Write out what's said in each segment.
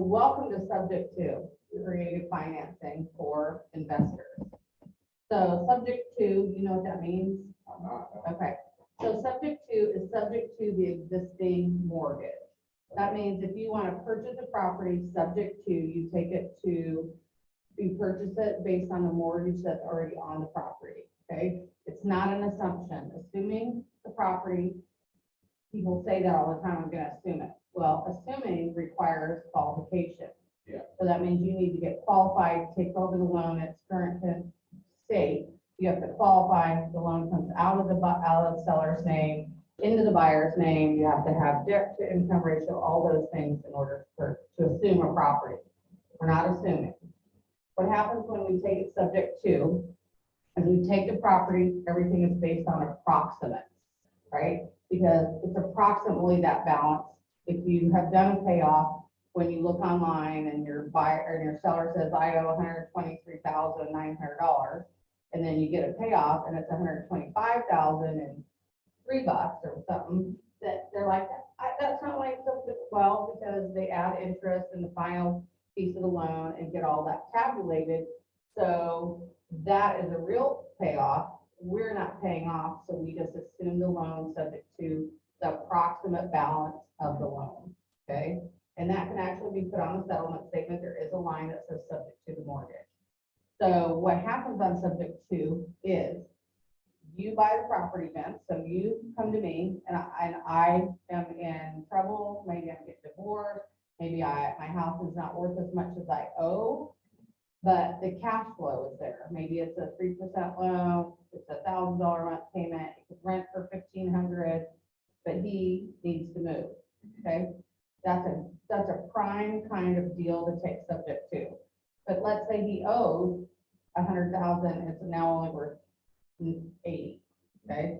welcome to subject to creative financing for investors. So subject to, you know what that means? I'm not. Okay, so subject to is subject to the existing mortgage. That means if you want to purchase a property subject to, you take it to, you purchase it based on the mortgage that's already on the property, okay? It's not an assumption. Assuming the property, people say that all the time, I'm gonna assume it. Well, assuming requires qualification. Yeah. So that means you need to get qualified, take over the loan at its current state. You have to qualify, the loan comes out of the seller's name, into the buyer's name. You have to have debt to income ratio, all those things in order to assume a property. We're not assuming. What happens when we take it subject to, is we take the property, everything is based on approximate, right? Because it's approximately that balance. If you have done a payoff, when you look online and your buyer or your seller says, I owe $123,900, and then you get a payoff and it's $125,003 or something, that they're like, that's not like so well, because they add interest in the final piece of the loan and get all that tabulated. So that is a real payoff. We're not paying off, so we just assume the loan subject to the approximate balance of the loan, okay? And that can actually be put on the settlement statement. There is a line that says subject to the mortgage. So what happens on subject to is you buy the property, Vince, so you come to me and I am in trouble, maybe I get divorced, maybe my house is not worth as much as I owe, but the cash flow is there. Maybe it's a 3% loan, it's $1,000 month payment, it could rent for $1,500, but he needs to move, okay? That's a prime kind of deal to take subject to. But let's say he owes $100,000, it's now only worth 80, okay?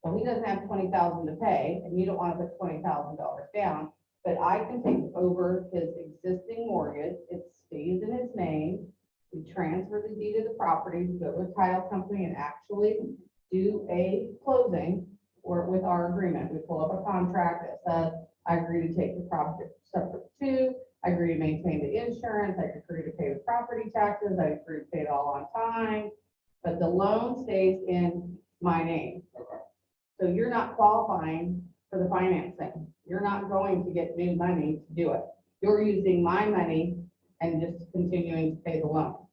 Well, he doesn't have $20,000 to pay, and you don't want to put $20,000 down, but I can take over his existing mortgage. It stays in his name. We transfer the deed of the property, go to a title company and actually do a closing or with our agreement. We pull up a contract that says, I agree to take the property subject to, I agree to maintain the insurance, I agree to pay the property taxes, I agree to pay it all on time, but the loan stays in my name. Okay. So you're not qualifying for the financing. You're not going to get new money to do it. You're using my money and just continuing to pay the loan.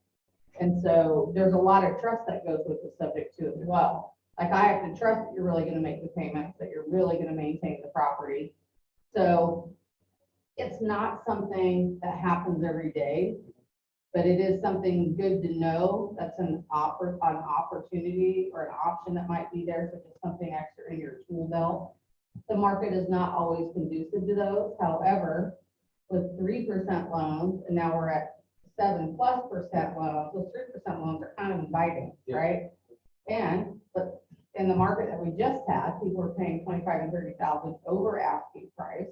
And so there's a lot of trust that goes with the subject to as well. Like I have to trust that you're really going to make the payments, that you're really going to maintain the property. So it's not something that happens every day, but it is something good to know. That's an opportunity or an option that might be there. So just something extra in your tool belt. The market is not always conducive to those. However, with 3% loans, and now we're at 7+% loans, those 3% loans are kind of inviting, Yeah. right? But in the market that we just had, people were paying 25 and 30,000 over asking price.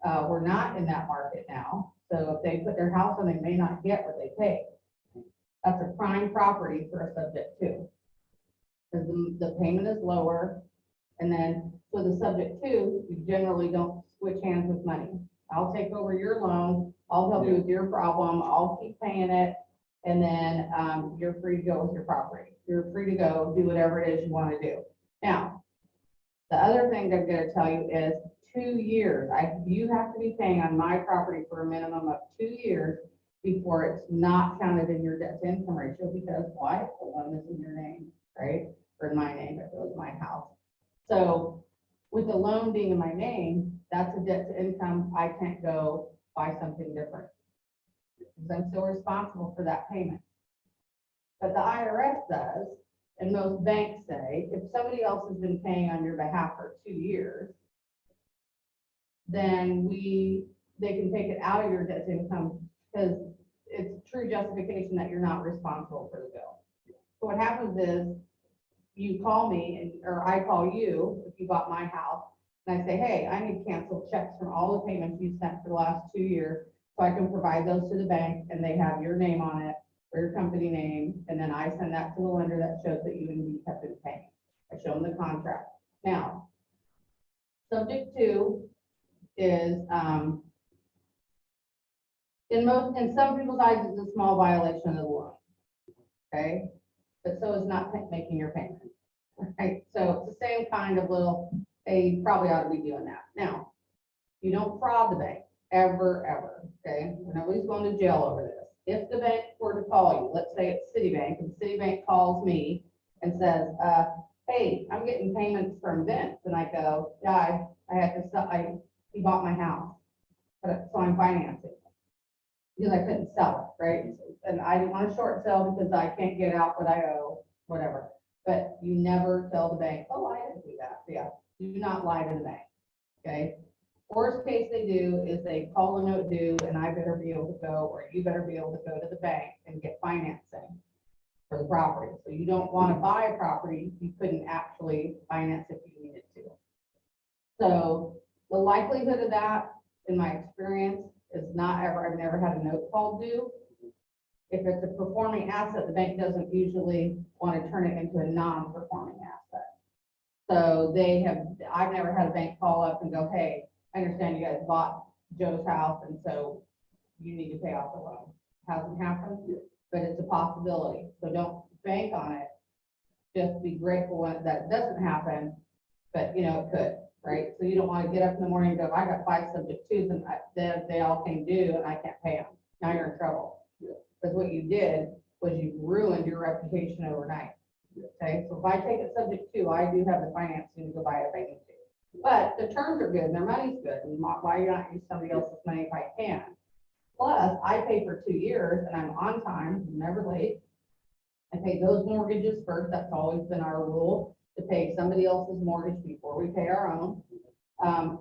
We're not in that market now. So if they put their house on, they may not get what they pay. That's a prime property for a subject to. Because the payment is lower. And then for the subject to, you generally don't switch hands with money. I'll take over your loan. I'll help you with your problem. I'll keep paying it. And then you're free to go with your property. You're free to go do whatever it is you want to do. Now, the other thing they're going to tell you is 2 years. You have to be paying on my property for a minimum of 2 years before it's not counted in your debt to income ratio, because why? The loan is in your name, right? Or in my name, if it was my house. So with the loan being in my name, that's a debt to income. I can't go buy something different because I'm still responsible for that payment. But the IRS says, and most banks say, if somebody else has been paying on your behalf for 2 years, then they can take it out of your debt to income because it's true justification that you're not responsible for the bill. So what happens is you call me or I call you if you bought my house and I say, hey, I need canceled checks from all the payments you sent for the last 2 years so I can provide those to the bank and they have your name on it or your company name, and then I send that to the lender that shows that you indeed have been paying. I show them the contract. Now, subject to is in some people's eyes, it's a small violation of the law. Okay, but so is not making your payment. Right, so it's the same kind of little, hey, you probably ought to be doing that. Now, you don't fraud the bank, ever, okay? Nobody's going to jail over this. If the bank were to call you, let's say it's Citibank, and Citibank calls me and says, hey, I'm getting payments from Vince, and I go, yeah, I had to sell, he bought my house, so I'm financing because I couldn't sell it, right? And I didn't want to short sell because I can't get out what I owe, whatever. But you never tell the bank, oh, I didn't do that. Yeah, do not lie to the bank, okay? Worst case they do is they call a note due and I better be able to go, or you better be able to go to the bank and get financing for the property. So you don't want to buy a property you couldn't actually finance if you needed to. So the likelihood of that, in my experience, is not ever, I've never had a note called due. If it's a performing asset, the bank doesn't usually want to turn it into a non-performing asset. So I've never had a bank call up and go, hey, I understand you guys bought Joe's house and so you need to pay off the loan. Hasn't happened, but it's a possibility. So don't bank on it. Just be grateful that it doesn't happen, but you know, it could, right? So you don't want to get up in the morning and go, I got 5 subject twos and they all came due and I can't pay them. Now you're in trouble. Because what you did was you ruined your reputation overnight. Okay, so if I take it subject to, I do have the financing to go buy it if I need to. But the terms are good and their money's good. And why not use somebody else's money if I can? Plus, I pay for 2 years and I'm on time, never late. I pay those mortgages first. That's always been our rule, to pay somebody else's mortgage before we pay our own.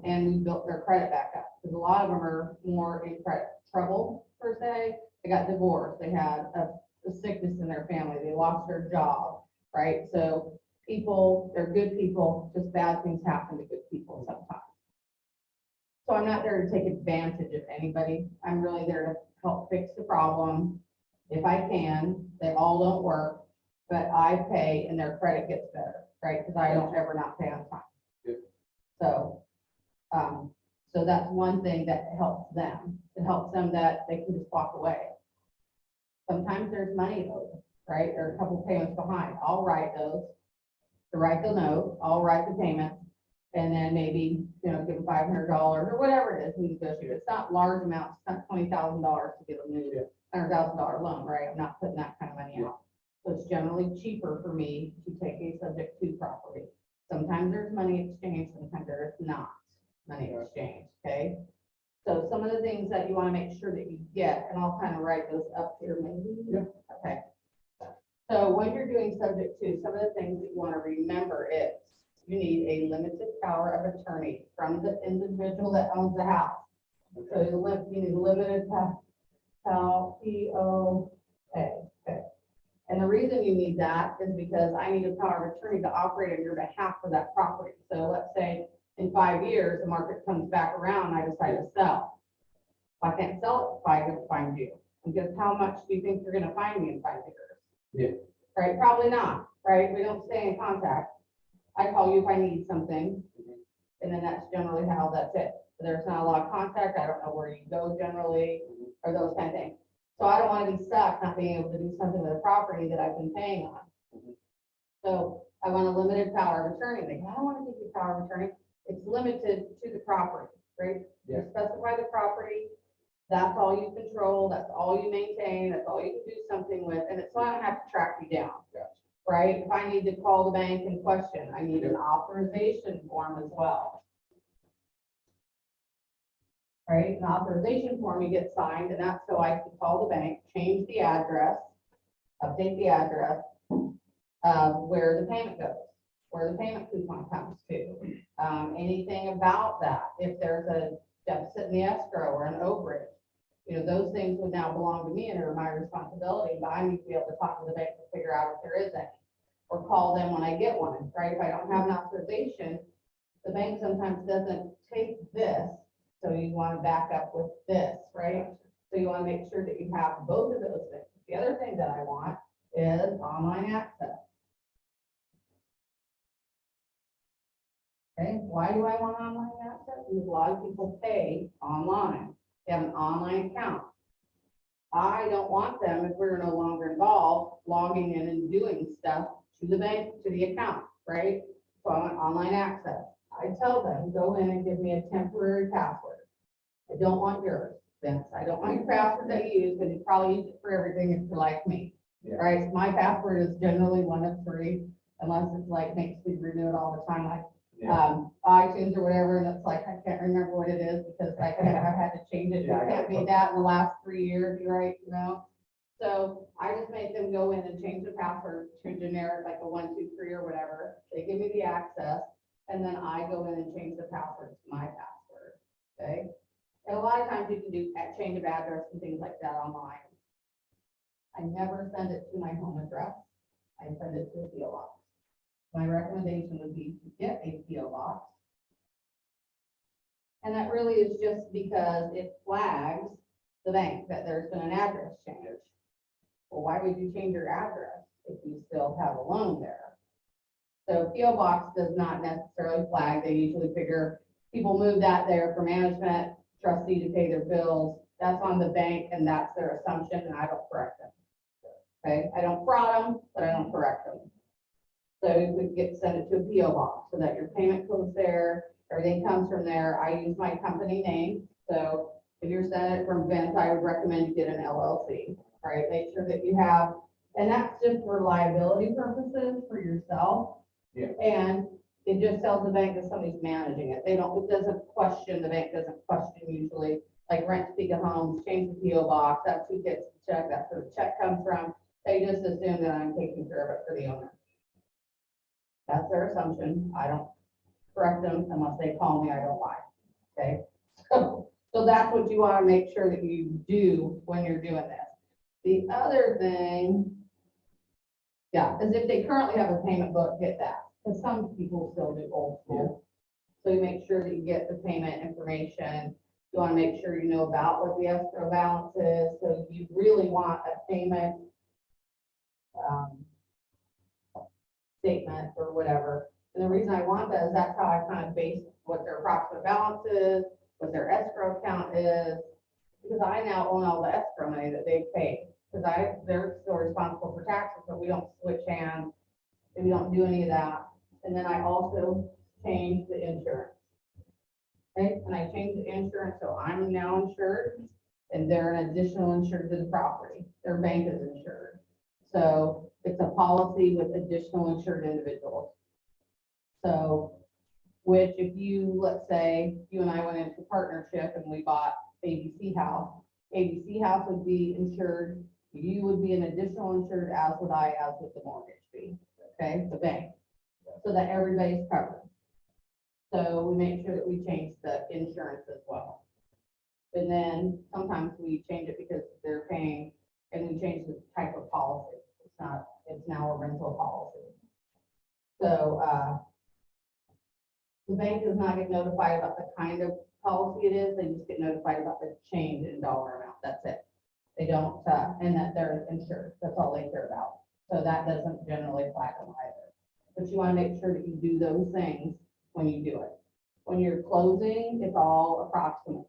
And we built their credit back up because a lot of them are more in credit trouble per se. They got divorced. They had a sickness in their family. They lost their job, right? So people, they're good people, just bad things happen to good people sometimes. So I'm not there to take advantage of anybody. I'm really there to help fix the problem. If I can, they all don't work, but I pay and their credit gets better, right? Because I don't ever not pay on time. Good. So, so that's one thing that helps them. It helps them that they can just walk away. Sometimes there's money owed, right? There are a couple payments behind. I'll write those, to write the note, I'll write the payment, and then maybe, you know, give them $500 or whatever it is we negotiate. It's not large amounts, it's not $20,000 to get a new $100,000 loan, right? I'm not putting that kind of money out. So it's generally cheaper for me to take a subject to property. Sometimes there's money exchange, sometimes there is not money exchange, okay? So some of the things that you want to make sure that you get, and I'll kind of write those up here maybe. Yeah. Okay. So when you're doing subject to, some of the things that you want to remember is you need a limited power of attorney from the individual that owns the house. So you need limited power, P-O-A. Okay. And the reason you need that is because I need a power of attorney to operate on your behalf for that property. So let's say in 5 years, the market comes back around and I decide to sell. If I can't sell it, I can find you. Because how much do you think you're going to find me in 5 years? Yeah. Right? Probably not, right? We don't stay in contact. I call you if I need something. And then that's generally how that's it. There's not a lot of contact. I don't know where you go generally or those kind of things. So I don't want to be stuck not being able to do something with a property that I've been paying on. So I want a limited power of attorney. Like, I don't want to give you power of attorney. It's limited to the property, right? Yeah. You specify the property. That's all you control. That's all you maintain. That's all you can do something with. And it's so I don't have to track you down. Gotcha. Right? If I need to call the bank and question, I need an authorization form as well. Right? An authorization form you get signed, and that's so I can call the bank, change the address, update the address where the payment goes, where the payment coupon comes to. Anything about that, if there's a deficit in the escrow or an overage, you know, those things would now belong to me and are my responsibility, but I need to be able to talk to the bank to figure out if there is any, or call them when I get one, right? If I don't have an authorization, the bank sometimes doesn't take this, so you want to back up with this, right? So you want to make sure that you have both of those things. The other thing that I want is online access. Okay, why do I want online access? Because a lot of people pay online. They have an online account. I don't want them, if we're no longer involved, logging in and doing stuff to the bank, to the account, right? So I want online access. I tell them, go in and give me a temporary password. I don't want yours, Vince. I don't want your password that you use, because you probably use it for everything if you're like me. Yeah. Right? My password is generally 1 of 3, unless it's like makes me renew it all the time, like iTunes or whatever, and it's like, I can't remember what it is because I kind of have had to change it. It can't be that in the last 3 years, right, you know? So I just make them go in and change the password to generic, like a 1, 2, 3 or whatever. They give me the access, and then I go in and change the password to my password, okay? And a lot of times you can do change of address and things like that online. I never send it to my home address. I send it to a PO box. My recommendation would be to get a PO box. And that really is just because it flags the bank that there's been an address change. Well, why would you change your address if you still have a loan there? So PO box does not necessarily flag. They usually figure people move that there for management, trustee to pay their bills. That's on the bank, and that's their assumption, and I don't correct them. Okay, I don't fraud them, but I don't correct them. So you would send it to a PO box so that your payment goes there, everything comes from there. I use my company name. So if you're sending it from Vince, I would recommend you get an LLC, right? Make sure that you have, and that's just for liability purposes for yourself. Yeah. And it just tells the bank that somebody's managing it. It doesn't question, the bank doesn't question usually, like rent speak of homes, change the PO box, that's who gets the check, that's where the check comes from. They just assume that I'm taking care of it for the owner. That's their assumption. I don't correct them unless they call me, I don't lie, okay? So that's what you want to make sure that you do when you're doing this. The other thing, is if they currently have a payment book, get that, because some people still do old school. So you make sure that you get the payment information. You want to make sure you know about what the escrow balance is. So you really want a payment statement or whatever. And the reason I want that is that's how I kind of base what their approximate balance is, what their escrow account is, because I now own all the escrow money that they've paid. Because they're still responsible for taxes, but we don't switch hands, and we don't do any of that. And then I also change the insurance. Okay, and I change the insurance, so I'm now insured, and they're an additional insured to the property. Their bank is insured. So it's a policy with additional insured individuals. So, which if you, let's say, you and I went into partnership and we bought ABC House would be insured. You would be an additional insured, as would I, as would the mortgage be, okay, the bank, so that everybody's covered. So we make sure that we change the insurance as well. And then sometimes we change it because they're paying, and we change the type of policy. It's now a rental policy. So the bank does not get notified about the kind of policy it is. They just get notified about the change in dollar amount. That's it. They don't, and that they're insured. That's all they care about. So that doesn't generally apply to them either. But you want to make sure that you do those things when you do it. When you're closing, it's all approximate.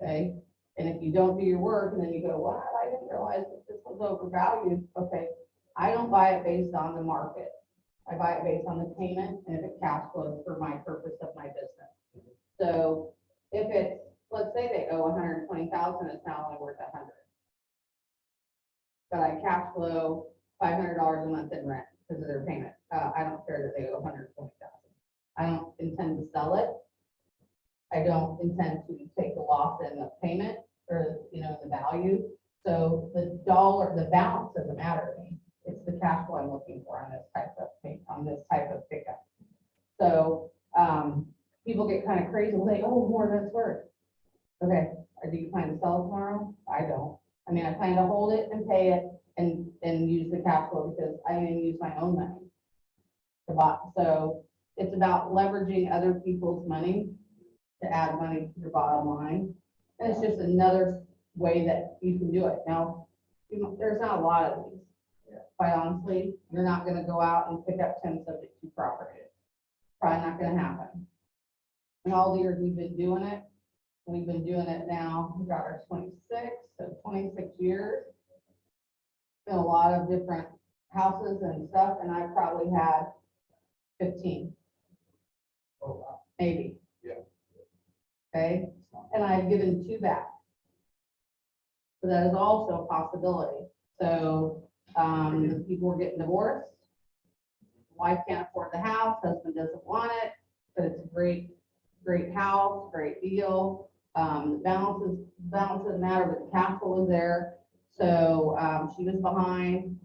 Okay. And if you don't do your work and then you go, well, I didn't realize that this was overvalued. Okay. I don't buy it based on the market. I buy it based on the payment and if it cash flows for my purpose of my business. So if it's, let's say they owe 120,000, it's now only worth 100. But I cash flow $500 a month in rent because of their payment. I don't care that they owe 120,000. I don't intend to sell it. I don't intend to take the loss in the payment or, the value. So the balance doesn't matter to me. It's the cash flow I'm looking for on this type of pickup. So people get kind of crazy when they, more than it's worth. Okay, do you plan to sell it tomorrow? I don't. I mean, I plan to hold it and pay it and use the cash flow because I didn't use my own money to buy. So it's about leveraging other people's money to add money to your bottom line. And it's just another way that you can do it. Now, there's not a lot of these. Quite honestly, you're not going to go out and pick up 10 subject to properties. Probably not going to happen. In all the years we've been doing it now, we got our 26, so 26 years. In a lot of different houses and stuff, and I've probably had 15, Oh, wow. maybe. Yeah. Okay, and I've given 2 back. So that is also a possibility. So, the people are getting divorced. Wife can't afford the house, husband doesn't want it, but it's a great, great house, great deal. The balance doesn't matter, but the capital is there. So, she was behind.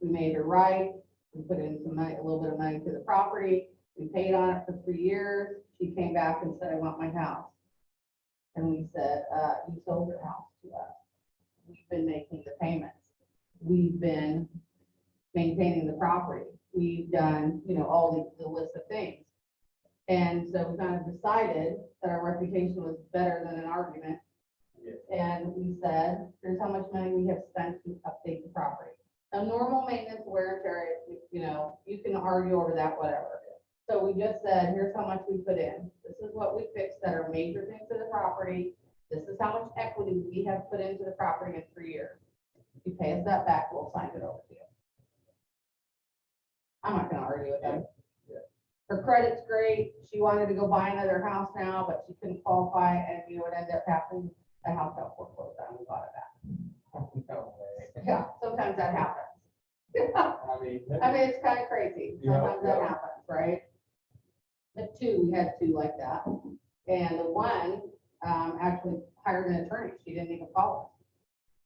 We made her right. We put in some money, a little bit of money to the property. We paid on it for 3 years. She came back and said, I want my house. And we said, you sold your house to us. We've been making the payments. We've been maintaining the property. We've done, all the list of things. And so we kind of decided that our reputation was better than an argument. Yes. And we said, here's how much money we have spent to update the property. Now, normal maintenance, wear and tear, you can argue over that, whatever. So we just said, here's how much we put in. This is what we fixed that are major things to the property. This is how much equity we have put into the property in 3 years. If you pay us that back, we'll sign it over to you. I'm not gonna argue with them. Yeah. Her credit's great. She wanted to go buy another house now, but she couldn't qualify, and what ended up happening, the house got foreclosed on, we bought it back. No way. Yeah, sometimes that happens. I mean, It's kind of crazy. Yeah, Sometimes that yeah. happens, right? The 2, we had 2 like that. And the one, actually hired an attorney. She didn't even call us.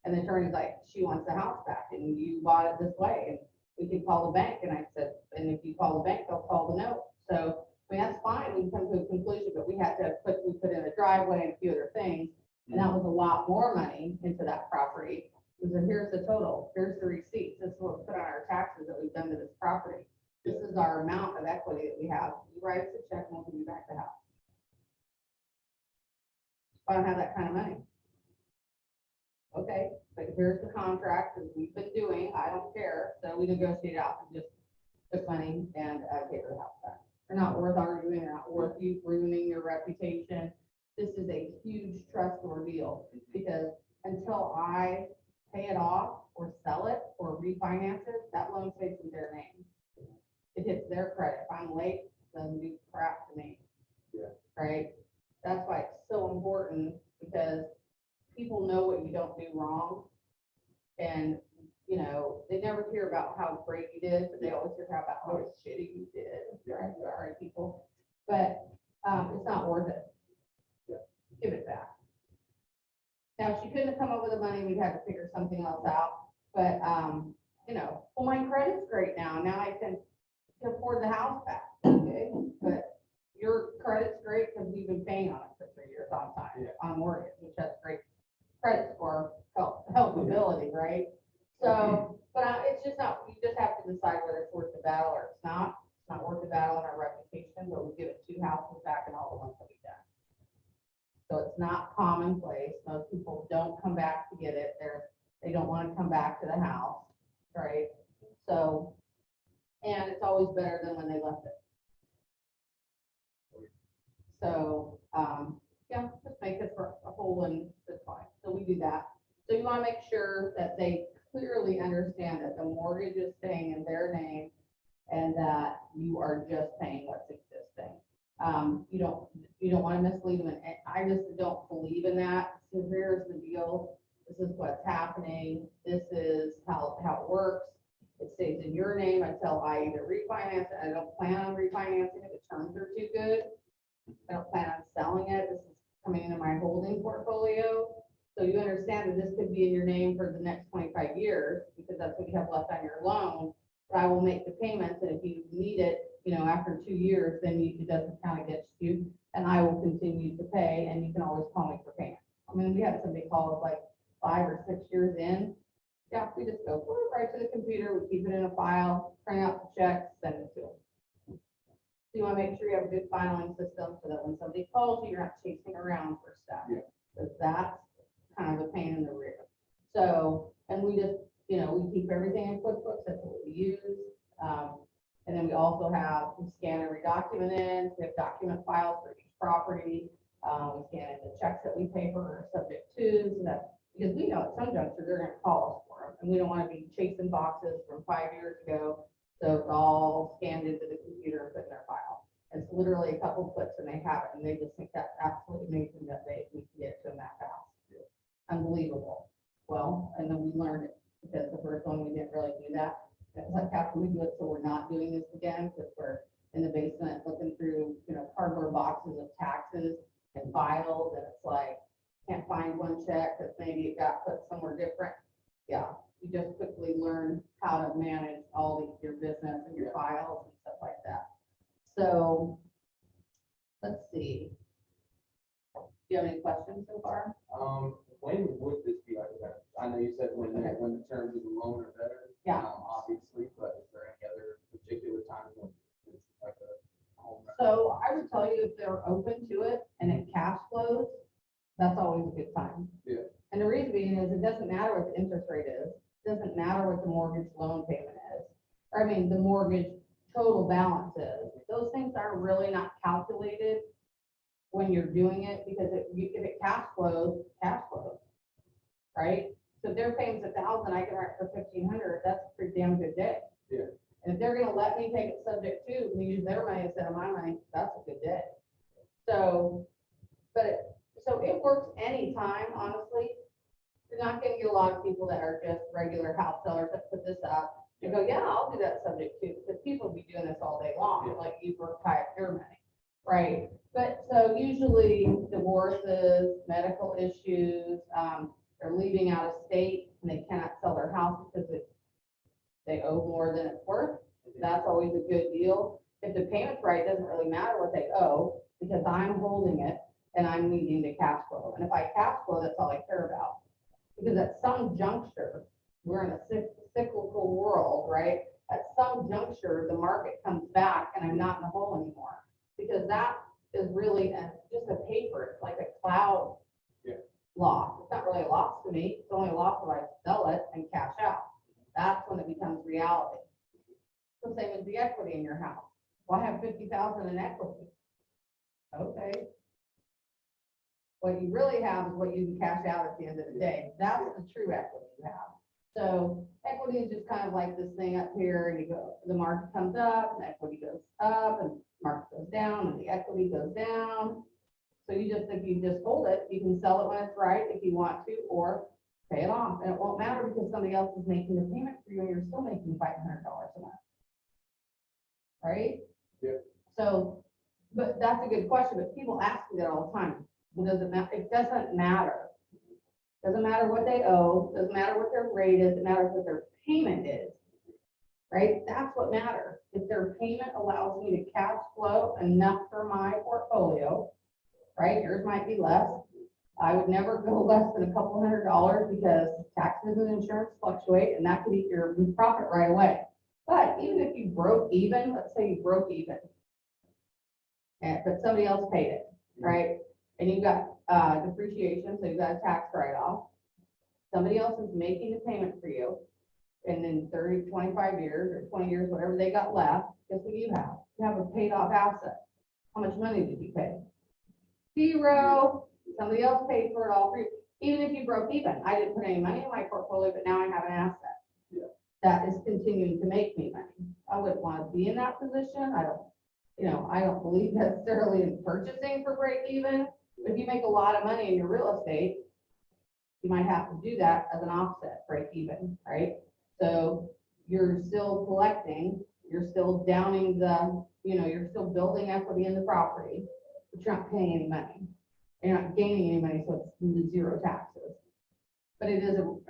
And the attorney's like, she wants the house back and you bought it this way. And we could call the bank. And I said, and if you call the bank, they'll call the note. So, that's fine. We can come to a conclusion, but we put in a driveway and a few other things. And that was a lot more money into that property. We said, here's the total, here's the receipts, this is what we put on our taxes that we've done to this property. This is our amount of equity that we have. You write us a check and we'll give you back the house. I don't have that kind of money. Okay, but here's the contract that we've been doing, I don't care, so we negotiate out and just took money and gave her the house back. They're not worth arguing, they're not worth you ruining your reputation. This is a huge trust ordeal, because until I pay it off or sell it or refinance it, that loan stays in their name. It hits their credit. If I'm late, it doesn't do crap to me. Yeah. Right? That's why it's so important, because people know what you don't do wrong. And, they never hear about how great you did, but they always hear about how shitty you did. Right? Sorry, people. But it's not worth it. Yeah. Give it back. Now, if she couldn't have come up with the money, we'd have to figure something else out. But, well, my credit's great now. Now I can afford the house back. Okay, but your credit's great because we've been paying on it for 3 years on time, Yeah. on mortgage, which has great credit score, helpability, right? So, but it's just not, you just have to decide whether it's worth the battle or it's not. It's not worth the battle in our reputation, but we give it 2 houses back and all the ones that we've done. So it's not commonplace. Most people don't come back to get it. They don't want to come back to the house, right? So, and it's always better than when they left it. So, just make it for a whole and it's fine. So we do that. So you want to make sure that they clearly understand that the mortgage is staying in their name and that you are just paying what's existing. You don't want to mislead them, and I just don't believe in that. So here's the deal. This is what's happening. This is how it works. It stays in your name until I either refinance it. I don't plan on refinancing it. The terms are too good. I don't plan on selling it. This is coming into my holding portfolio. So you understand that this could be in your name for the next 25 years because that's what you have left on your loan. But I will make the payments, and if you need it, after 2 years, then it doesn't count against you, and I will continue to pay, and you can always call me for payment. I mean, we had somebody call us like 5 or 6 years in. Yeah, we just go right to the computer, we keep it in a file, print out the checks, send it to them. So you want to make sure you have a good filing system so that when somebody calls you, you're not chasing around for stuff. Yeah. Because that's kind of a pain in the rear. So, and we just, we keep everything in QuickBooks, that's what we use. And then we also we scan every document in, we have document files for each property. We scan in the checks that we pay for are subject to, so that Because we know at some juncture, they're gonna call us for them, and we don't wanna be chasing boxes from 5 years ago. So it's all scanned into the computer and put in their file. It's literally a couple clicks and they have it, and they just think that's absolutely amazing that we can get to them that fast. Unbelievable. Well, and then we learned it, because the first one, we didn't really do that. It's like, after we do it, so we're not doing this again, because we're in the basement looking through, cardboard boxes of taxes and files, and it's like, can't find one check, because maybe it got put somewhere different. Yeah, you just quickly learn how to manage your business and your files and stuff like that. So, let's see. Do you have any questions so far? When would this be like that? I know you said when the terms of the loan are better. Yeah. Obviously, but is there any other particular time when it's like a home? So I would tell you, if they're open to it and it cash flows, that's always a good time. Yeah. And the reason being is, it doesn't matter what the interest rate is, it doesn't matter what the mortgage loan payment is, or the mortgage total balance is. Those things are really not calculated when you're doing it, because if it cash flows, right? So if they're paying $1,000, I can write for $1,500, that's a pretty damn good day. Yeah. And if they're gonna let me take it subject to, and use their money instead of my money, that's a good day. So, so it works anytime, honestly. You're not gonna get a lot of people that are just regular house sellers that put this up and go, yeah, I'll do that subject to, because people be doing this all day long, Yeah. like you work high your money, right? But so usually divorces, medical issues, they're leaving out of state and they cannot sell their house because they owe more than it's worth. That's always a good deal. If the payment's right, it doesn't really matter what they owe, because I'm holding it and I'm needing the cash flow. And if I cash flow, that's all I care about. Because at some juncture, we're in a cyclical world, right? At some juncture, the market comes back and I'm not in the hole anymore, because that is really just a paper. It's like a cloud loss. It's not really a loss to me. It's only a loss if I sell it and cash out. That's when it becomes reality. So same as the equity in your house. Well, I have 50,000 in equity. Okay. What you really have is what you can cash out at the end of the day. That's the true equity you have. So equity is just kind of like this thing up here, and you go, the market comes up, and the equity goes up, and the market goes down, and the equity goes down. So if you just hold it, you can sell it when it's right if you want to, or pay it off. And it won't matter, because somebody else is making the payment for you and you're still making $500 a month. Right? Yeah. So, but that's a good question, but people ask me that all the time. Well, does it matter? It doesn't matter. Doesn't matter what they owe, doesn't matter what their rate is, it matters what their payment is. Right? That's what matters. If their payment allows me to cash flow enough for my portfolio, right? Yours might be less. I would never go less than a couple $100, because taxes and insurance fluctuate, and that could eat your profit right away. But even if you broke even, let's say you broke even, but somebody else paid it, right? And you got depreciation, so you got a tax write-off. Somebody else is making the payment for you, and in 30, 25 years or 20 years, whatever they got left, guess what you have? You have a paid off asset. How much money did you pay? Zero. Somebody else paid for it all for you. Even if you broke even, I didn't put any money in my portfolio, but now I have an asset. Yeah. That is continuing to make me money. I wouldn't want to be in that position. I don't believe necessarily in purchasing for break even. If you make a lot of money in your real estate, you might have to do that as an offset, break even, right? So you're still collecting, you're still downing you're still building equity in the property, but you're not paying any money. You're not gaining any money, so it's zero taxes. But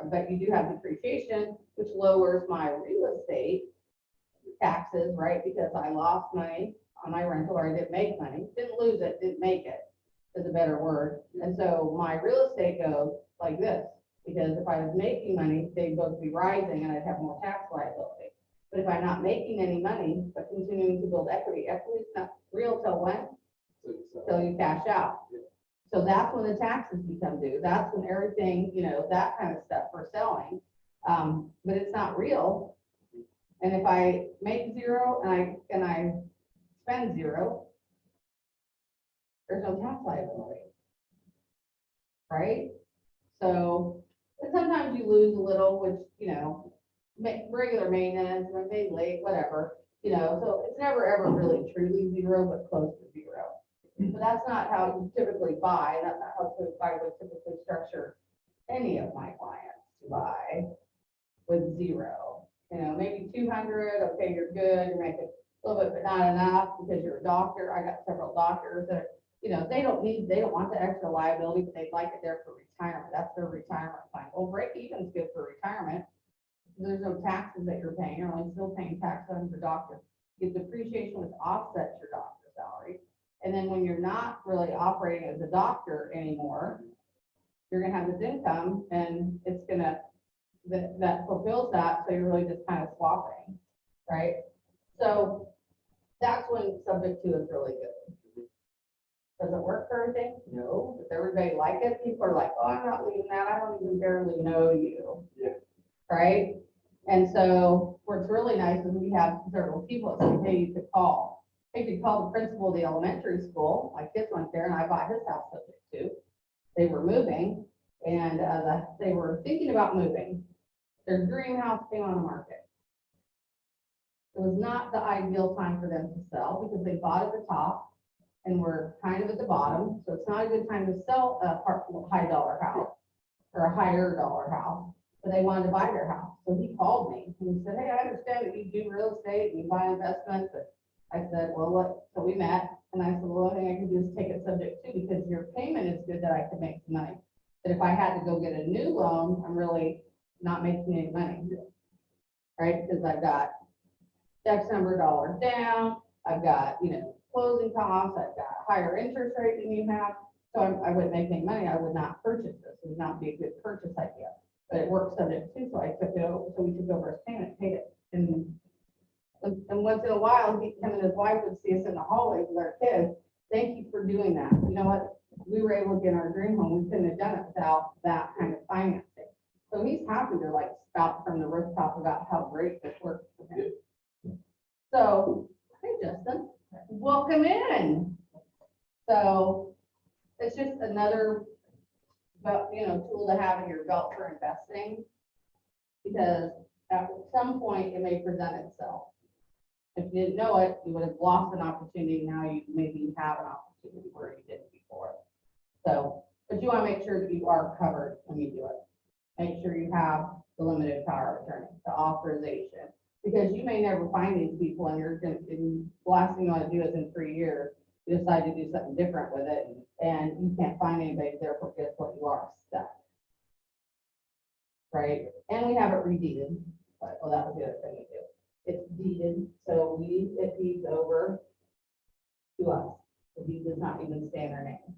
but you do have depreciation, which lowers my real estate taxes, right? Because I lost money on my rental, or I didn't make money, didn't lose it, didn't make it, is a better word. And so my real estate goes like this, because if I was making money, they'd both be rising and I'd have more tax liability. But if I'm not making any money, but continuing to build equity, equity's not real till when? Till you cash out. So that's when the taxes become due. That's when everything, that kind of stuff for selling. But it's not real. And if I make zero and I spend zero, there's no tax liability. Right? So And sometimes you lose a little, which, regular maintenance, or maybe late, whatever, so it's never ever really truly zero, but close to zero. But that's not how you typically buy, that's not how I would typically structure any of my clients to buy with zero. Maybe 200, okay, you're good, you're making a little bit, but not enough because you're a doctor. I got several doctors that, they don't want the extra liability, but they'd like it there for retirement. That's their retirement plan. Well, break even's good for retirement. There's no taxes that you're paying. You're only still paying tax on your doctor. Your depreciation which offsets your doctor salary. And then when you're not really operating as a doctor anymore, you're gonna have this income and it's gonna, that fulfills that. So you're really just kind of swapping, right? So that's when subject to is really good. Does it work for everything? No. Does everybody like it? People are like, oh, I'm not leaving that. I don't even barely know you. Yeah. Right? And so what's really nice is we have several people that say, hey, you could call. Hey, you could call the principal of the elementary school. My kids went there and I bought his house subject to. They were moving and they were thinking about moving. Their dream house came on the market. It was not the ideal time for them to sell because they bought at the top and we're kind of at the bottom. So it's not a good time to sell a high dollar house or a higher dollar house, but they wanted to buy their house. So he called me and he said, hey, I understand that you do real estate and you buy investments. But I said, well, look, so we met and I said, well, the only thing I can do is take it subject to because your payment is good that I could make some money. But if I had to go get a new loan, I'm really not making any money, right? Because I've got X number of dollars down, I've got, closing costs, I've got a higher interest rate than you have. So I wouldn't make any money. I would not purchase this. It would not be a good purchase idea. But it works subject to, so I took it over. So we took over his payment, paid it. And once in a while, him and his wife would see us in the hallway with our kids. Thank you for doing that. You know what? We were able to get our dream home. We couldn't have done it without that kind of financing. So he's happy to like spout from the rooftop about how great this works for him. So, hey, Justin, welcome in. So it's just another, tool to have in your belt for investing because at some point it may present itself. If you didn't know it, you would have lost an opportunity. Now you maybe have an opportunity where you didn't before. So, but you want to make sure that you are covered when you do it. Make sure you have the limited power of attorney, the authorization, because you may never find these people and the last thing you want to do is in 3 years, you decide to do something different with it and you can't find anybody, therefore guess what, you are stuck. Right? And we have it redeeded, but well, that was the other thing we do. It's deeded, so it deeds over to us. The deed does not even stay in our name.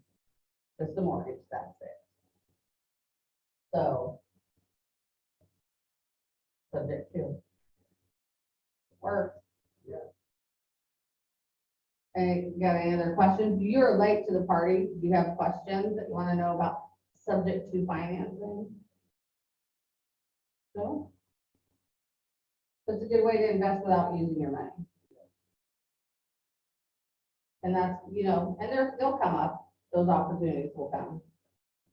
Just the mortgage, that's it. So, subject to. Works. Yeah. And you got any other questions? You're late to the party. Do you have questions that you want to know about subject to financing? No? It's a good way to invest without using your money. And that's, and they'll come up, those opportunities will come.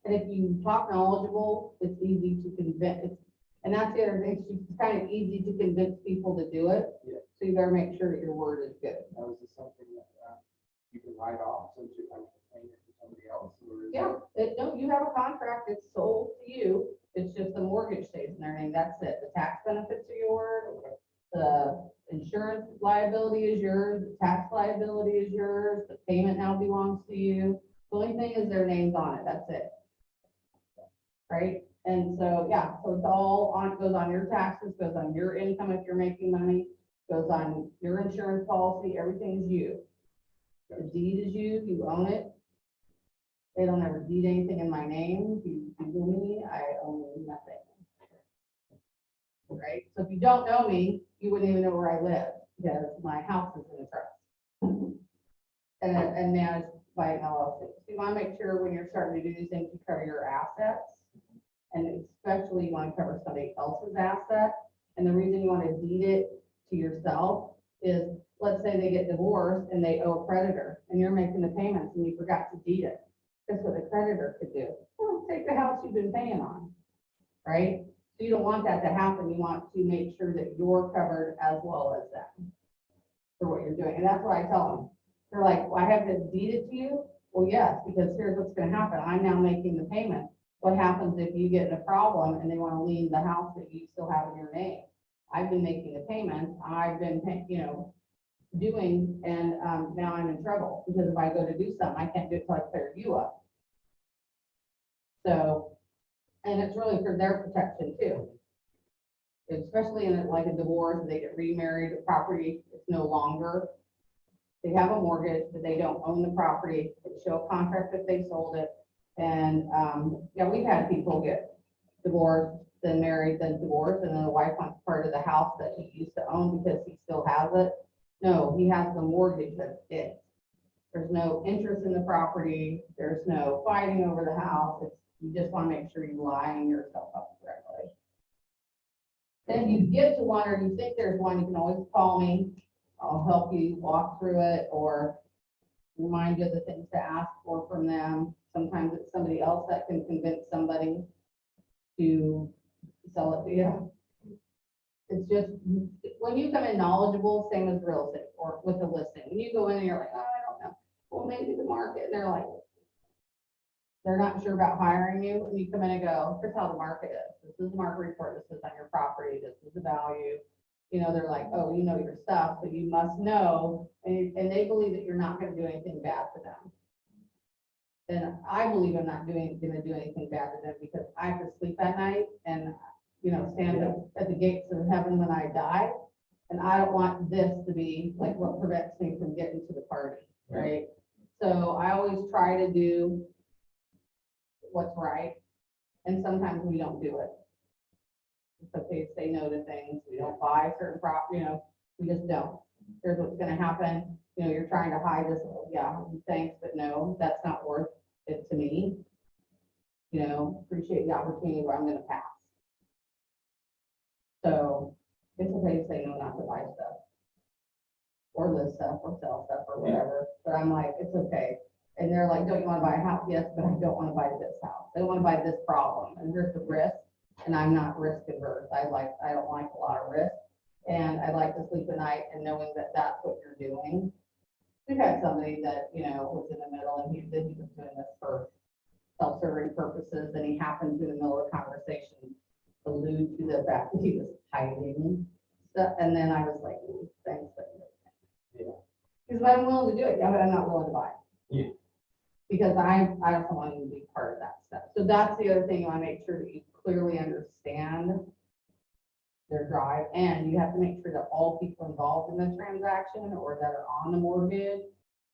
And if you talk knowledgeable, it's easy to convince, and that's the other thing, it's kind of easy to convince people to do it. Yeah. So you better make sure that your word is good. Now, is this something that you can write off since you're kind of paying it to somebody else? Or is Yeah, no, you have a contract, it's sold to you, it's just the mortgage stays in their name, that's it. The tax benefits are yours, the insurance liability is yours, the tax liability is yours, the payment now belongs to you. The only thing is their names on it, that's it. Right? And so, yeah, so it's all on, goes on your taxes, goes on your income if you're making money, goes on your insurance policy, everything's you. The deed is you, you own it. They don't ever deed anything in my name. If you Google me, I own nothing. Right? So if you don't know me, you wouldn't even know where I live because my house is in a trust and managed by an LLC. So you want to make sure when you're starting to do these things, you cover your assets, and especially you want to cover somebody else's asset. And the reason you want to deed it to yourself is, let's say they get divorced and they owe a creditor, and you're making the payments and you forgot to deed it. That's what the creditor could do. Well, take the house you've been paying on, right? So you don't want that to happen. You want to make sure that you're covered as well as them for what you're doing. And that's what I tell them. They're like, well, I have to deed it to you? Well, yes, because here's what's gonna happen. I'm now making the payment. What happens if you get in a problem and they wanna lien the house that you still have in your name? I've been making the payments. I've been, doing, and now I'm in trouble because if I go to do something, I can't do it till I clear you up. So, and it's really for their protection too. Especially in like a divorce, they get remarried, the property is no longer, they have a mortgage, but they don't own the property. They show a contract that they sold it. And, yeah, we've had people get divorced, then married, then divorced, and then the wife wants part of the house that he used to own because he still has it. No, he has the mortgage, that's it. There's no interest in the property. There's no fighting over the house. It's, you just want to make sure you line yourself up correctly. Then if you get to one or you think there's one, you can always call me. I'll help you walk through it or remind you of the things to ask for from them. Sometimes it's somebody else that can convince somebody to sell it to you. It's just, when you come in knowledgeable, same as real estate or with a listing, when you go in and you're like, oh, I don't know, well, maybe the market, and they're like, they're not sure about hiring you, and you come in and go, here's how the market is. This is the market report, this is on your property, this is the value. They're like, oh, you know your stuff, so you must know, and they believe that you're not gonna do anything bad to them. And I believe I'm not gonna do anything bad to them because I have to sleep at night and stand at the gates of heaven when I die. And I don't want this to be like what prevents me from getting to the party, right? So I always try to do what's right. And sometimes we don't do it. It's okay to say no to things. We don't buy certain property, we just don't. Here's what's gonna happen. You're trying to hide this. Yeah, thanks, but no, that's not worth it to me. Appreciate the opportunity where I'm gonna pass. So it's okay to say no, not to buy stuff or list stuff or sell stuff or whatever. But I'm like, it's okay. And they're like, don't you want to buy a house? Yes, but I don't want to buy this house. I don't want to buy this problem. And here's the risk. And I'm not risk averse. I don't like a lot of risk. And I like to sleep at night and knowing that that's what you're doing. We've had somebody that, was in the middle and he was doing this for self-serving purposes. And he happened to, in the middle of the conversation, allude to the fact that he was hiding stuff. And then I was like, thanks. Because I'm willing to do it, yeah, but I'm not willing to buy it. Yeah. Because I don't want to be part of that stuff. So that's the other thing. You want to make sure that you clearly understand their drive, and you have to make sure that all people involved in the transaction or that are on the mortgage,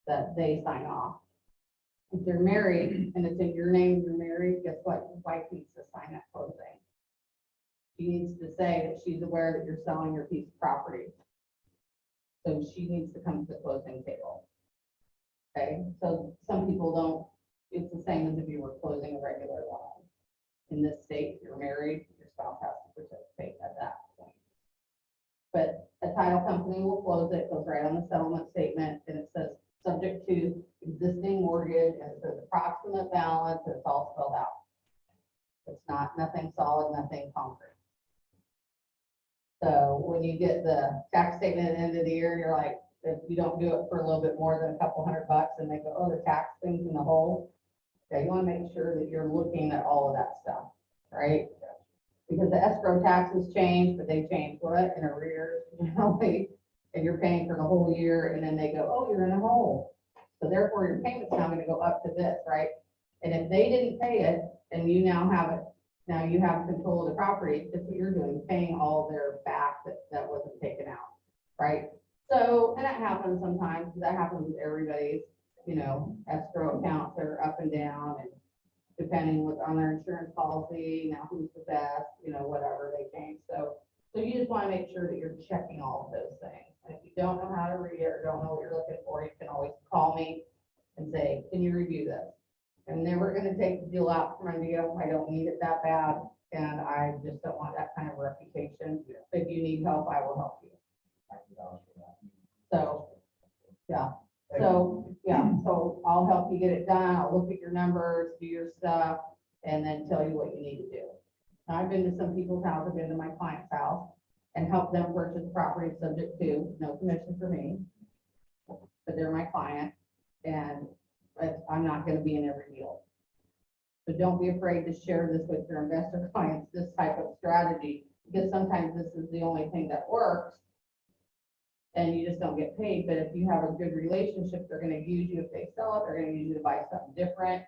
that they sign off. If they're married and it's in your name, you're married, guess what? Your wife needs to sign that closing. She needs to say that she's aware that you're selling your piece of property. So she needs to come to the closing table. Okay, so some people don't, it's the same as if you were closing a regular loan. In this state, if you're married, your spouse has to participate at that point. But a title company will close it, goes right on the settlement statement, and it says subject to existing mortgage, and it says approximate balance, and it's all spelled out. It's not, nothing solid, nothing concrete. So when you get the tax statement at the end of the year, you're like, if you don't do it for a little bit more than a couple $100 and they go, oh, the tax thing's in the hole. Okay, you want to make sure that you're looking at all of that stuff, right? Because the escrow taxes change, but they change what? In arrears, generally, and you're paying for the whole year, and then they go, oh, you're in a hole. So therefore, your payment's now going to go up to this, right? And if they didn't pay it, and you now have it, now you have control of the property, that's what you're doing, paying all their back that wasn't taken out, right? So, and that happens sometimes, that happens with everybody's, escrow accounts are up and down, and depending what's on their insurance policy, now who's the best, whatever they change. So you just want to make sure that you're checking all of those things. And if you don't know how to read it or don't know what you're looking for, you can always call me and say, can you review this? I'm never going to take the deal out from under you. I don't need it that bad, and I just don't want that kind of reputation. If you need help, I will help you. So, yeah. So I'll help you get it done. I'll look at your numbers, do your stuff, and then tell you what you need to do. I've been to some people's house, I've been to my client's house and helped them purchase property subject to no commission for me. But they're my client and I'm not gonna be in every deal. So don't be afraid to share this with your investor clients, this type of strategy, because sometimes this is the only thing that works. And you just don't get paid, but if you have a good relationship, they're gonna use you if they sell it, they're gonna use you to buy something different.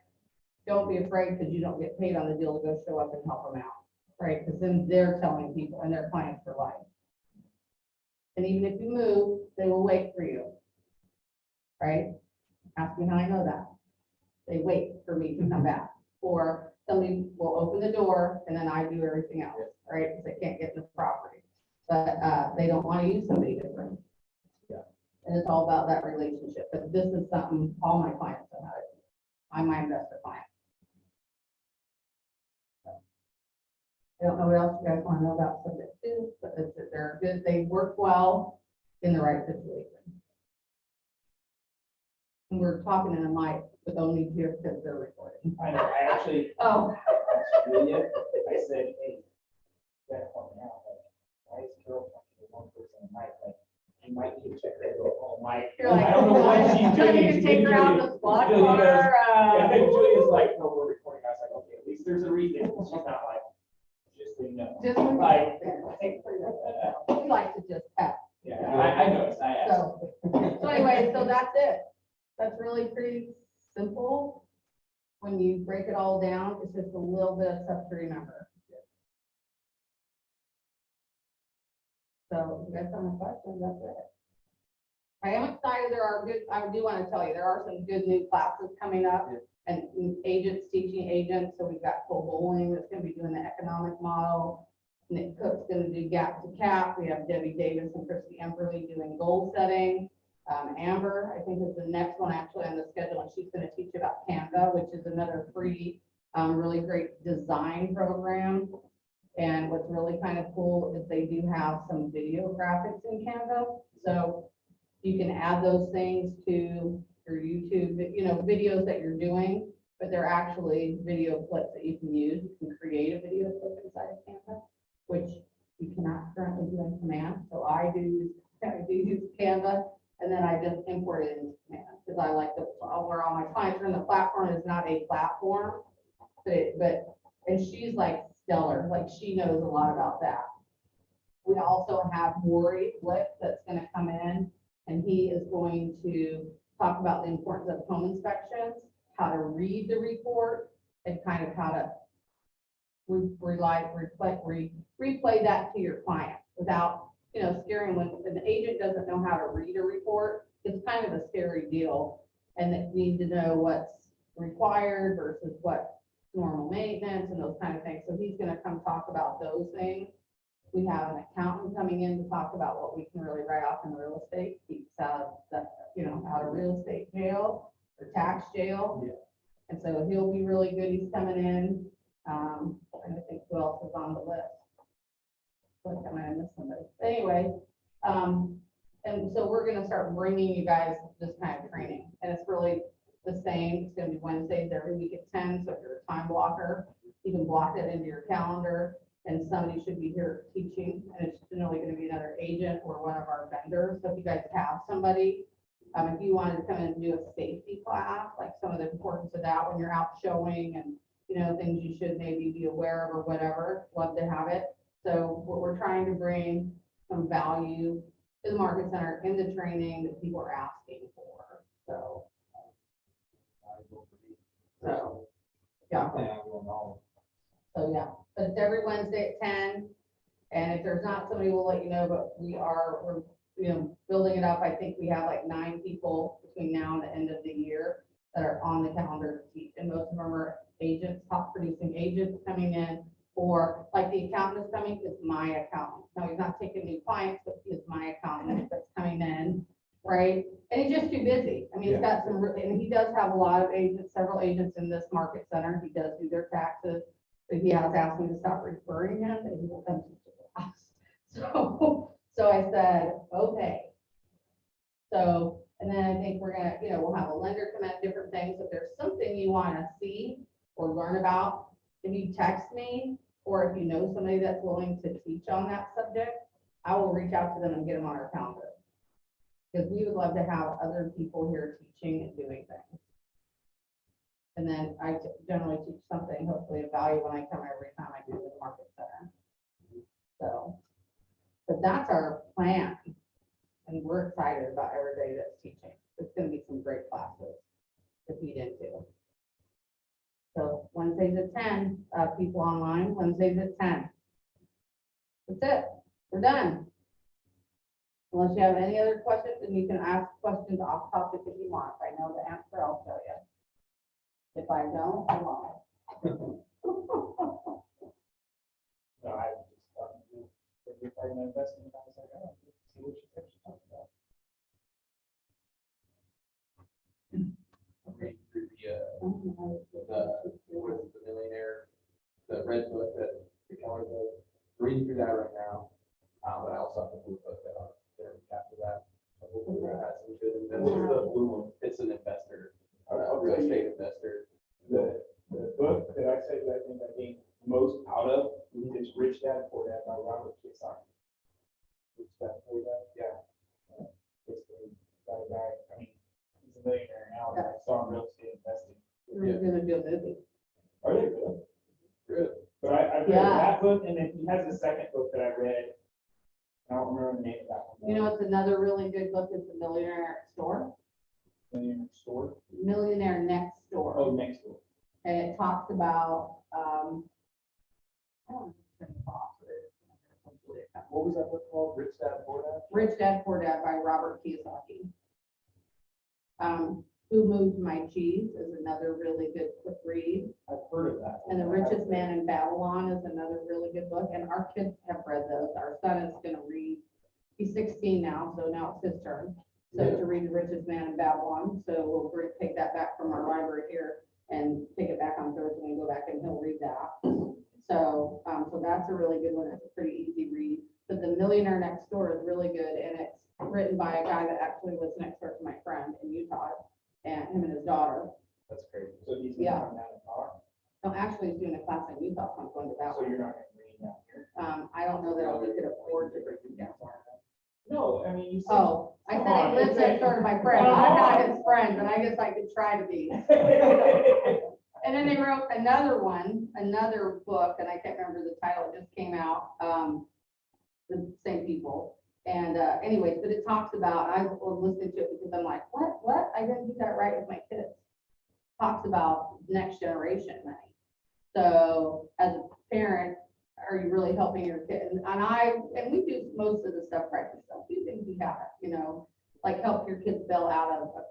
Don't be afraid because you don't get paid on the deal to go show up and help them out, right? Because then they're telling people and their clients for life. And even if you move, they will wait for you, right? Ask me how I know that. They wait for me to come back, or somebody will open the door and then I do everything else, right? Because they can't get in the property, but they don't want to use somebody different. Yeah. And it's all about that relationship. But this is something all my clients know how to do. I'm my investor client. I don't know what else you guys want to know about subject to, but they're good. They work well in the right situation. And we're talking in a mic, but they'll need to because they're recording. I know, I actually, Oh. asked Julia, I said, hey, you gotta help me out, like, why is Carol talking to one person a night, like, you might need to check that, oh, Mike. You're like, I don't know what she's do I doing. need to take her out the squad Julia goes, car? Yeah, Julia's like, no, we're recording, I was like, okay, at least there's a reason, she's not like, just so you know. Just Like, we like to just tap. yeah, I noticed, I asked. So anyway, so that's it. That's really pretty simple. When you break it all down, it's just a little bit of stuff to remember. So if you guys have any questions, that's it. I am excited. There are good, I do want to tell you, there are some good new classes coming up and agents teaching agents. So we've got Cole Bowling that's going to be doing the economic model. Nick Cook's going to do gap to cap. We have Debbie Davis and Christy Emberly doing goal setting. Amber, I think, is the next one actually on the schedule, and she's going to teach about Canva, which is another free, really great design program. And what's really kind of cool is they do have some video graphics in Canva. So you can add those things to your YouTube, you know, videos that you're doing, but they're actually video clips that you can use. You can create a video clip inside of Canva, which you cannot currently do in Command. So I do use Canva, and then I just import it into Command because I like where all my clients are in. The platform is not a platform, and she's like stellar, like she knows a lot about that. We also have Maury Flick that's going to come in, and he is going to talk about the importance of home inspections, how to read the report, and kind of how to replay that to your client without, you know, scaring. When an agent doesn't know how to read a report, it's kind of a scary deal, and that we need to know what's required versus what normal maintenance and those kind of things. So he's going to come talk about those things. We have an accountant coming in to talk about what we can really write off in real estate, keeps out of the, you know, out of real estate jail or tax jail. Yeah. And so he'll be really good. He's coming in. And I think who else is on the list? I think I might have missed somebody. Anyway, and so we're going to start bringing you guys this kind of training, and it's really the same. It's going to be Wednesdays every week at 10. So if you're a time blocker, you can block it into your calendar, and somebody should be here teaching, and it's generally going to be another agent or one of our vendors. So if you guys have somebody, if you wanted to come in and do a safety class, like some of the importance of that when you're out showing and, you know, things you should maybe be aware of or whatever, love to have it. So what we're trying to bring some value to the market center in the training that people are asking for. So yeah. So yeah, but it's every Wednesday at 10. And if there's not, somebody will let you know, but we're, you know, building it up. I think we have like 9 people between now and the end of the year that are on the calendar to teach. And most of them are agents, top producing agents coming in, or like the accountant is coming, is my accountant. No, he's not taking new clients, but he is my accountant that's coming in, right? And he's just too busy. I mean, he's got some, and he does have a lot of agents, several agents in this market center. He does do their taxes, but he has asked me to stop referring him, and he will come to the class. So I said, okay. So, and then I think we're gonna, you know, we'll have a lender come in, different things. If there's something you want to see or learn about, if you text me or if you know somebody that's willing to teach on that subject, I will reach out to them and get them on our calendar. Because we would love to have other people here teaching and doing things. And then I generally teach something, hopefully of value when I come every time I do the market center. So, but that's our plan. And we're excited about everybody that's teaching. It's gonna be some great classes to feed into. So Wednesdays at 10, people online, Wednesdays at 10. That's it, we're done. Unless you have any other questions, and you can ask questions off topic if you want. If I know the answer, I'll tell you. If I don't, I won't. No, I was just talking to, if you're talking about investing, I was like, oh, see what she said she talked about. Read through what is it, the millionaire, the red book that the Keller does, reading through that right now. But I also have the blue book that I'm going to after that. Hopefully that has some good investors. The blue one, it's an investor, real estate investor. The book that I said that I think I gained most out of is Rich Dad Poor Dad by Robert Kiyosaki. Rich Dad Poor Dad, yeah. Basically, that guy, I mean, he's a millionaire now, and I saw him real estate investing. We're gonna do a movie. Are they good? Good. But I read Yeah. that book, and then he has a second book that I read. I don't remember the name of that one. You know, it's another really good book is The Millionaire Next Door, Millionaire Store? Millionaire Next Door. Oh, Next Door. And it talks about, I don't know. What was that book called? Rich Dad Poor Dad? Rich Dad Poor Dad by Robert Kiyosaki. Who Moved My Cheese is another really good quick read. I've heard of that. And The Richest Man in Babylon is another really good book. And our kids have read those. Our son is gonna read, he's 16 now, so now it's his turn. So Yeah. to read The Richest Man in Babylon. So we'll take that back from our library here and take it back on Thursday and go back and he'll read that. So, so that's a really good one. It's a pretty easy read. But The Millionaire Next Door is really good, and it's written by a guy that actually lives next door to my friend in Utah, and him and his daughter. That's crazy. So he's Yeah. gonna come down and talk, No, actually, he's doing a class in Utah, so I'm going to that so one. you're not gonna read down here? I don't know that we could afford to bring him down. No, I mean, you said. Oh, I said he lives next door to my friend. I'm not his friend, but I guess I could try to be. And then they wrote another one, another book, and I can't remember the title, it just came out, the same people. And anyways, but it talks about, I was listening to it because I'm like, what? I didn't do that right with my kids. Talks about next generation money. So as a parent, are you really helping your kid? And we do most of the stuff right ourselves. We think we have it, you know, like help your kids bail out of a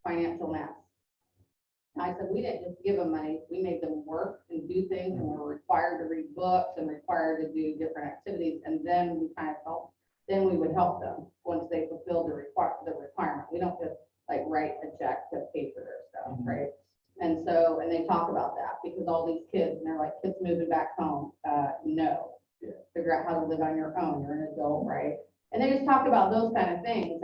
financial mess. And I said, we didn't just give them money, we made them work and do things, and we're required to read books and required to do different activities, and then we kind of help, then we would help them once they fulfilled the requirement. We don't just like write a check to pay for their stuff, Mhm. right? And so, and they talk about that, because all these kids, and they're like, kids moving back home, no. Yeah. Figure out how to live on your own, you're an adult, right? And they just talk about those kind of things,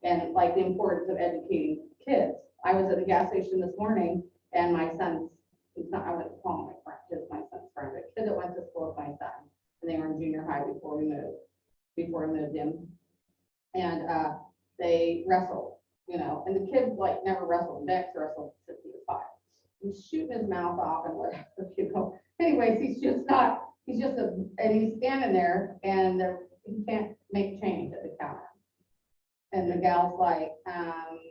and like the importance of educating kids. I was at the gas station this morning, and my son's, it's not, I wouldn't call him my friend, just my son's friend, a kid that went to school with my son, and they were in junior high before we moved him. And they wrestled, you know, and the kid like never wrestled, Dex wrestled 65. He's shooting his mouth off and whatever, you know. Anyways, he's just and he's standing there, and he can't make change at the counter. And the gal's like,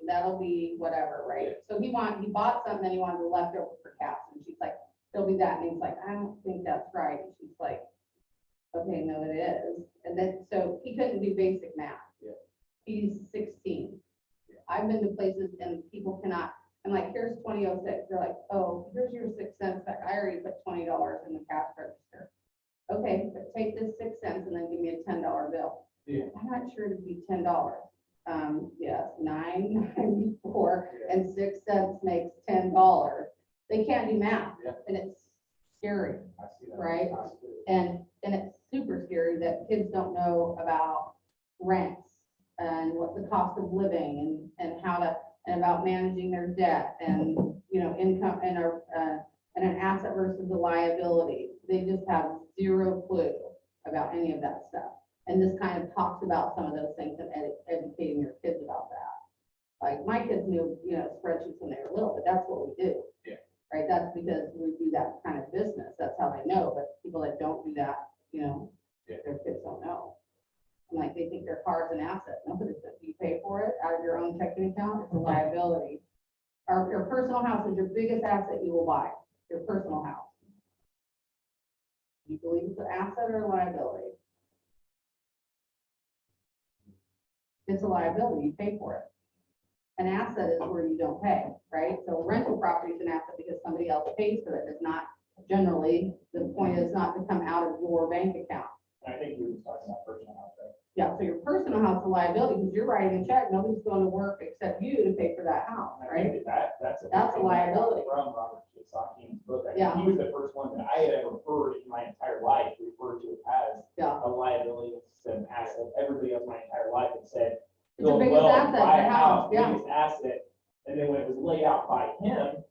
that'll be whatever, right? So he bought something and he wanted the leftover for cash. And she's like, it'll be that. And he's like, I don't think that's right. And she's like, okay, no, it is. And then, so he couldn't do basic math. Yeah. He's 16. Yeah. I've been to places and people cannot, I'm like, here's 2006. They're like, oh, here's your 6 cents back. I already put $20 in the cash register. Okay, but take this 6 cents and then give me a $10 bill. Yeah. I'm not sure it'd be $10. Yes, $9.94 and 6 cents makes $10. They can't do math, Yeah. and it's scary, I see that. right? And it's super scary that kids don't know about rents and what the cost of living and how to, and about managing their debt and, you know, income and an asset versus a liability. They just have zero clue about any of that stuff. And this kind of talks about some of those things and educating your kids about that. Like my kids knew, spreadsheets when they were little, but that's what we do. Yeah. Right, that's because we do that kind of business, that's how they know, but people that don't do that, Yeah. their kids don't know. And like, they think their car's an asset, no, but if you pay for it out of your own checking account, it's a liability. Your personal house is your biggest asset you will buy, your personal house. You believe it's an asset or a liability? It's a liability, you pay for it. An asset is where you don't pay, right? So rental property is an asset because somebody else pays for it. It's not generally, the point is not to come out of your bank account. I think you were just talking about personal house, right? Yeah, so your personal house is a liability because you're writing a check, nobody's going to work except you to pay for that house, I right? think that's a. That's a liability. From Robert Kiyosaki's book. I think Yeah. he was the first one that I had ever heard in my entire life refer to it as Yeah, a liability instead of an asset. Everybody else my entire life had said, it's your "Go biggest well, asset, buy your a house, yeah, biggest asset." And then when it was laid out by him,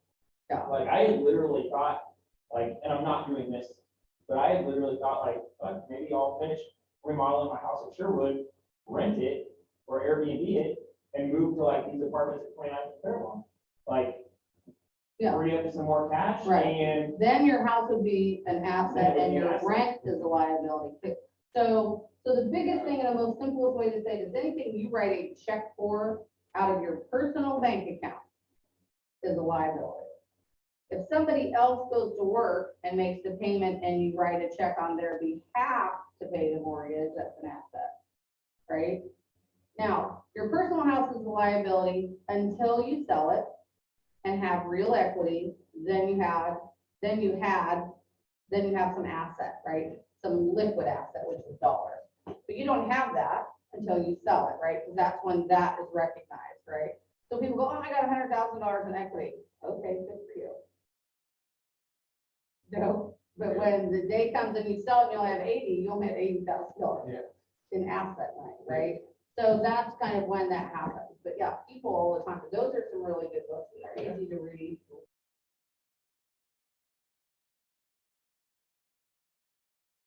yeah, like I had literally thought, like, and I'm not doing this, but I had literally thought like, maybe I'll finish remodeling my house at Sherwood, rent it or Airbnb it and move to like these apartments at 29th and Fairlawn. Like, yeah. free up some more cash Right. and Then your house would be an asset Then it would and be an your asset. rent is a liability. So the biggest thing and the most simplest way to say it is anything you write a check for out of your personal bank account is a liability. If somebody else goes to work and makes the payment and you write a check on their behalf to pay the mortgage, that's an asset, right? Now, your personal house is a liability until you sell it and have real equity, then you have some asset, right? Some liquid asset, which is dollars. But you don't have that until you sell it, right? Because that's when that is recognized, right? So people go, oh, I got $100,000 in equity. Okay, good for you. No, but when the day comes and you sell it, and you only have 80, you only have $80,000 Yeah. in asset money, right? So that's kind of when that happens. But yeah, people all the time, those are some really good books, and they're easy to read.